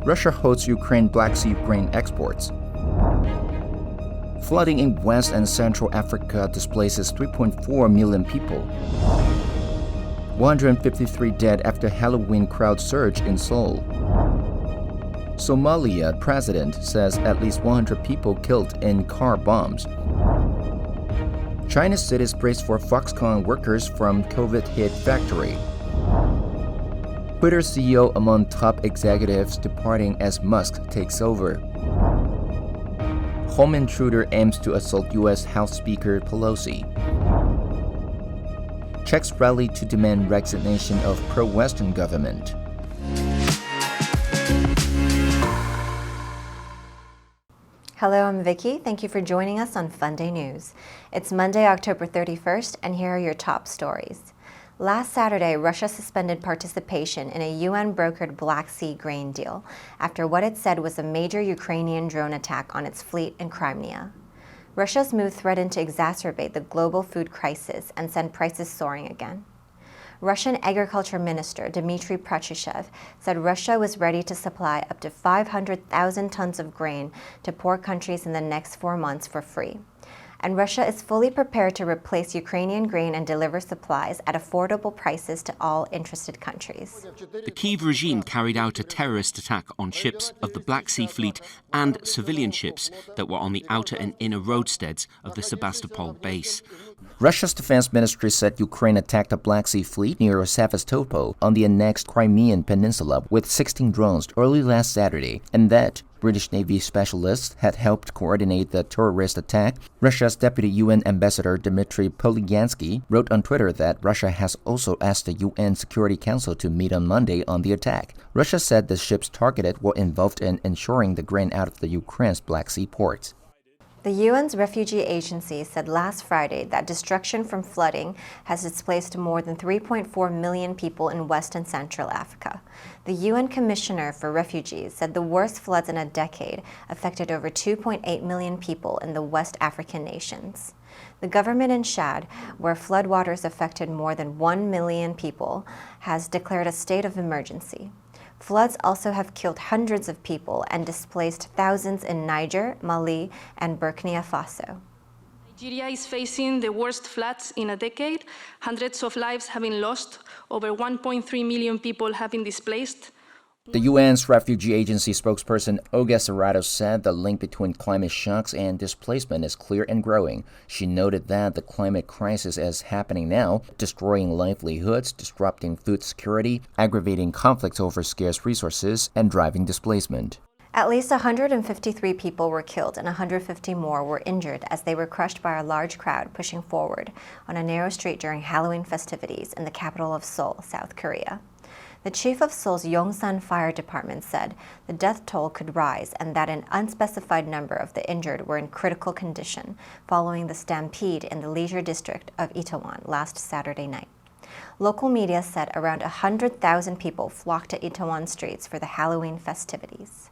Russia halts Ukraine Black Sea grain exports. Flooding in West and Central Africa displaces 3.4 million people. 153 dead after Halloween crowd surge in Seoul. Somalia president says at least 100 people killed in car bombs. China's cities braced for Foxconn workers from COVID-hit factory. Twitter CEO among top executives departing as Musk takes over. Home intruder aims to assault U.S. House Speaker Pelosi. Czechs rally to demand resignation of pro-Western government. Hello, I'm Vicky. Thank you for joining us on FUNDAY News. It's Monday, October 31st, and here are your top stories. Last Saturday, Russia suspended participation in a UN-brokered Black Sea grain deal after what it said was a major Ukrainian drone attack on its fleet in Crimea. Russia's move threatened to exacerbate the global food crisis and send prices soaring again. Russian Agriculture Minister Dmitry Patrushev said Russia was ready to supply up to 500,000 tons of grain to poor countries in the next 4 months for free. And Russia is fully prepared to replace Ukrainian grain and deliver supplies at affordable prices to all interested countries. The Kyiv regime carried out a terrorist attack on ships of the Black Sea Fleet and civilian ships that were on the outer and inner roadsteads of the Sebastopol base. Russia's defense ministry said Ukraine attacked a Black Sea Fleet near Sevastopol on the annexed Crimean Peninsula with 16 drones early last Saturday, and that British Navy specialists had helped coordinate the terrorist attack. Russia's Deputy UN Ambassador Dmitry Polyansky wrote on Twitter that Russia has also asked the UN Security Council to meet on Monday on the attack. Russia said the ships targeted were involved in ensuring the grain out of the Ukraine's Black Sea ports. The UN's refugee agency said last Friday that destruction from flooding has displaced more than 3.4 million people in West and Central Africa. The UN Commissioner for Refugees said the worst floods in a decade affected over 2.8 million people in the West African nations. The government in Chad, where floodwaters affected more than 1 million people, has declared a state of emergency. Floods also have killed hundreds of people and displaced thousands in Niger, Mali, and Burkina Faso. Nigeria is facing the worst floods in a decade. Hundreds of lives have been lost. Over 1.3 million people have been displaced. The UN's refugee agency spokesperson Olga Serrato said the link between climate shocks and displacement is clear and growing. She noted that the climate crisis is happening now, destroying livelihoods, disrupting food security, aggravating conflicts over scarce resources, and driving displacement. At least 153 people were killed and 150 more were injured as they were crushed by a large crowd pushing forward on a narrow street during Halloween festivities in the capital of Seoul, South Korea. The chief of Seoul's Yongsan Fire Department said the death toll could rise and that an unspecified number of the injured were in critical condition following the stampede in the leisure district of Itaewon last Saturday night. Local media said around 100,000 people flocked to Itaewon streets for the Halloween festivities.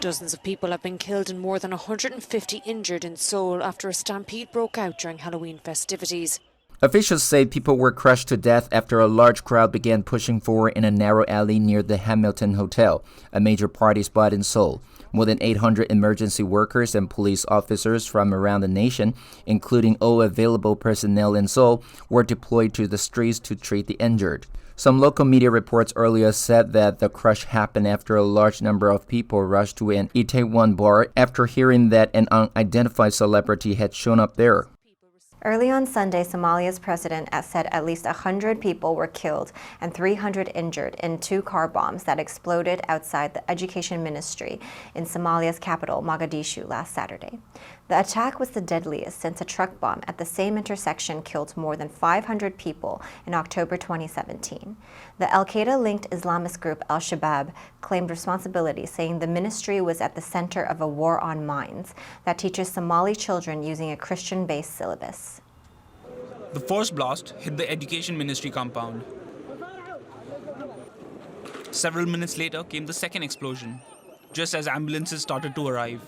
Dozens of people have been killed and more than 150 injured in Seoul after a stampede broke out during Halloween festivities. Officials say people were crushed to death after a large crowd began pushing forward in a narrow alley near the Hamilton Hotel, a major party spot in Seoul. More than 800 emergency workers and police officers from around the nation, including all available personnel in Seoul, were deployed to the streets to treat the injured. Some local media reports earlier said that the crush happened after a large number of people rushed to an Itaewon bar after hearing that an unidentified celebrity had shown up there. Early on Sunday, Somalia's president said at least 100 people were killed and 300 injured in 2 car bombs that exploded outside the education ministry in Somalia's capital, Mogadishu, last Saturday. The attack was the deadliest since a truck bomb at the same intersection killed more than 500 people in October 2017. The Al-Qaeda-linked Islamist group Al-Shabaab claimed responsibility, saying the ministry was at the center of a war on mines that teaches Somali children using a Christian-based syllabus. The first blast hit the education ministry compound. Several minutes later came the second explosion, just as ambulances started to arrive.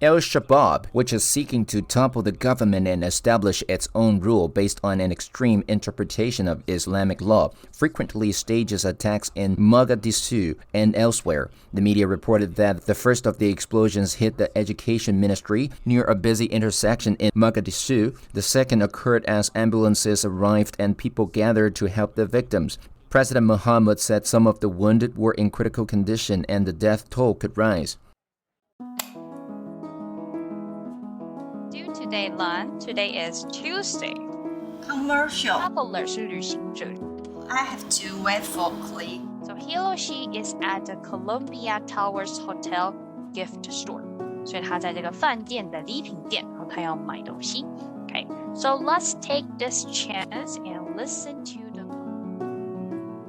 Al-Shabaab, which is seeking to topple the government and establish its own rule based on an extreme interpretation of Islamic law, frequently stages attacks in Mogadishu and elsewhere. The media reported that the first of the explosions hit the education ministry near a busy intersection in Mogadishu. The second occurred as ambulances arrived and people gathered to help the victims. President Mohammed said some of the wounded were in critical condition and the death toll could rise. Today lunch. Today is Tuesday. Commercial. Traveler 是旅行者。 I have to wait for click. So he or she is at the Columbia Towers Hotel gift store. 所以他在这个饭店的礼品店，然后他要买东西。Okay, so let's take this chance and listen to the.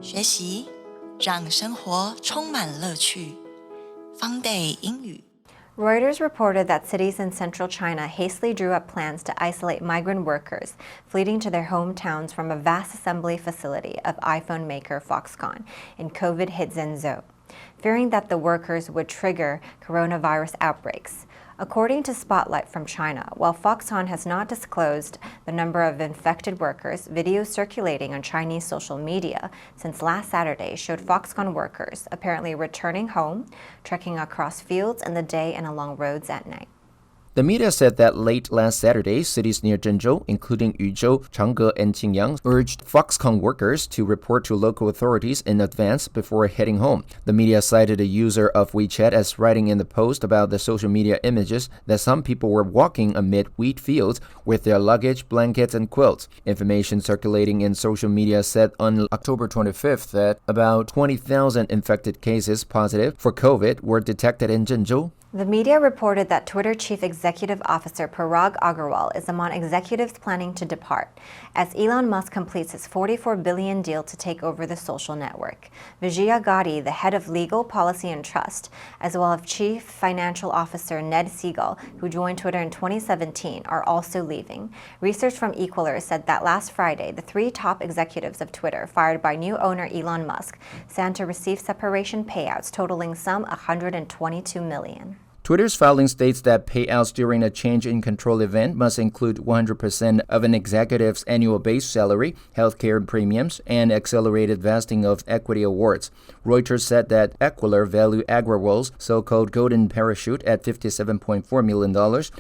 学习让生活充满乐趣。FUNDAY 英语。Reuters reported that cities in central China hastily drew up plans to isolate migrant workers fleeing to their hometowns from a vast assembly facility of iPhone maker Foxconn in COVID-hit Zhengzhou, fearing that the workers would trigger coronavirus outbreaks. According to Spotlight from China, while Foxconn has not disclosed the number of infected workers, videos circulating on Chinese social media since last Saturday showed Foxconn workers apparently returning home, trekking across fields in the day and along roads at night. The media said that late last Saturday, cities near Zhengzhou, including Yuzhou, Changge, and Qingyang, urged Foxconn workers to report to local authorities in advance before heading home. The media cited a user of WeChat as writing in the post about the social media images that some people were walking amid wheat fields with their luggage, blankets, and quilts. Information circulating in social media said on October 25th that about 20,000 infected cases positive for COVID were detected in Zhengzhou. The media reported that Twitter Chief Executive Officer Parag Agrawal is among executives planning to depart, as Elon Musk completes his $44 billion deal to take over the social network. Vijaya Gadde, the head of legal, policy, and trust, as well as Chief Financial Officer Ned Siegel, who joined Twitter in 2017, are also leaving. Research from Equaler said that last Friday, the three top executives of Twitter, fired by new owner Elon Musk, stand to receive separation payouts totaling some $122 million. Twitter's filing states that payouts during a change in control event must include 100% of an executive's annual base salary, healthcare premiums, and accelerated vesting of equity awards. Reuters said that Equaler valued Agrawal's so-called golden parachute at $57.4 million,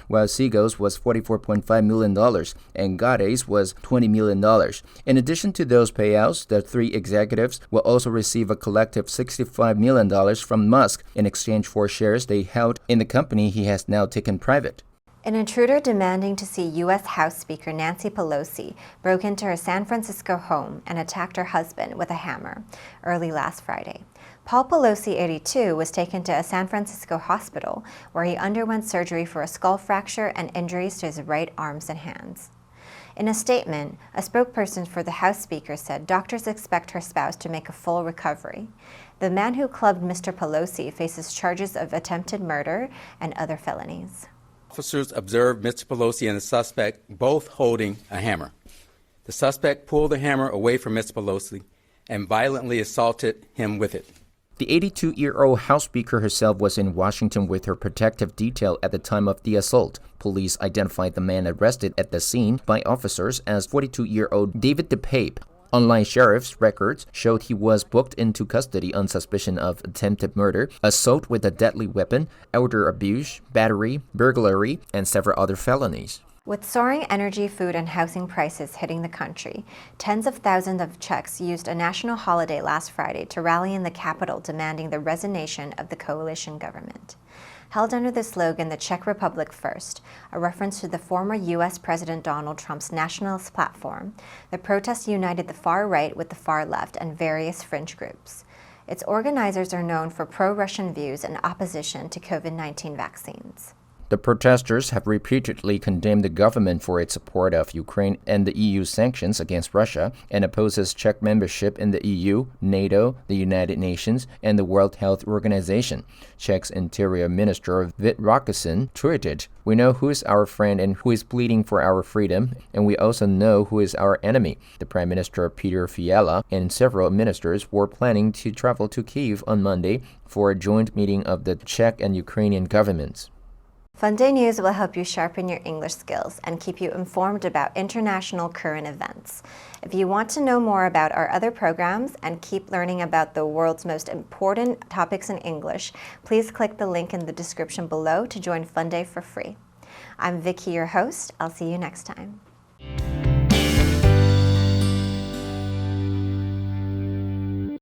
while Siegel's was $44.5 million, and Gadde's was $20 million. In addition to those payouts, the three executives will also receive a collective $65 million from Musk in exchange for shares they held in the company he has now taken private. An intruder demanding to see U.S. House Speaker Nancy Pelosi broke into her San Francisco home and attacked her husband with a hammer early last Friday. Paul Pelosi, 82, was taken to a San Francisco hospital where he underwent surgery for a skull fracture and injuries to his right arms and hands. In a statement, a spokesperson for the House Speaker said doctors expect her spouse to make a full recovery. The man who clubbed Mr. Pelosi faces charges of attempted murder and other felonies. Officers observed Mr. Pelosi and the suspect both holding a hammer. The suspect pulled the hammer away from Mr. Pelosi and violently assaulted him with it. The 82-year-old House Speaker herself was in Washington with her protective detail at the time of the assault. Police identified the man arrested at the scene by officers as 42-year-old David DePape. Online sheriff's records showed he was booked into custody on suspicion of attempted murder, assault with a deadly weapon, elder abuse, battery, burglary, and several other felonies. With soaring energy, food, and housing prices hitting the country, tens of thousands of Czechs used a national holiday last Friday to rally in the capital demanding the resignation of the coalition government. Held under the slogan, "The Czech Republic First," a reference to the former U.S. President Donald Trump's nationalist platform, the protests united the far right with the far left and various fringe groups. Its organizers are known for pro-Russian views and opposition to COVID-19 vaccines. The protesters have repeatedly condemned the government for its support of Ukraine and the EU's sanctions against Russia and opposes Czech membership in the EU, NATO, the United Nations, and the World Health Organization. Czech's Interior Minister Vít Rakušan tweeted, "We know who is our friend and who is bleeding for our freedom, and we also know who is our enemy." The Prime Minister Peter Fiala and several ministers were planning to travel to Kyiv on Monday for a joint meeting of the Czech and Ukrainian governments. FUNDAY News will help you sharpen your English skills and keep you informed about international current events. If you want to know more about our other programs and keep learning about the world's most important topics in English, please click the link in the description below to join FUNDAY for free. I'm Vicky, your host. I'll see you next time.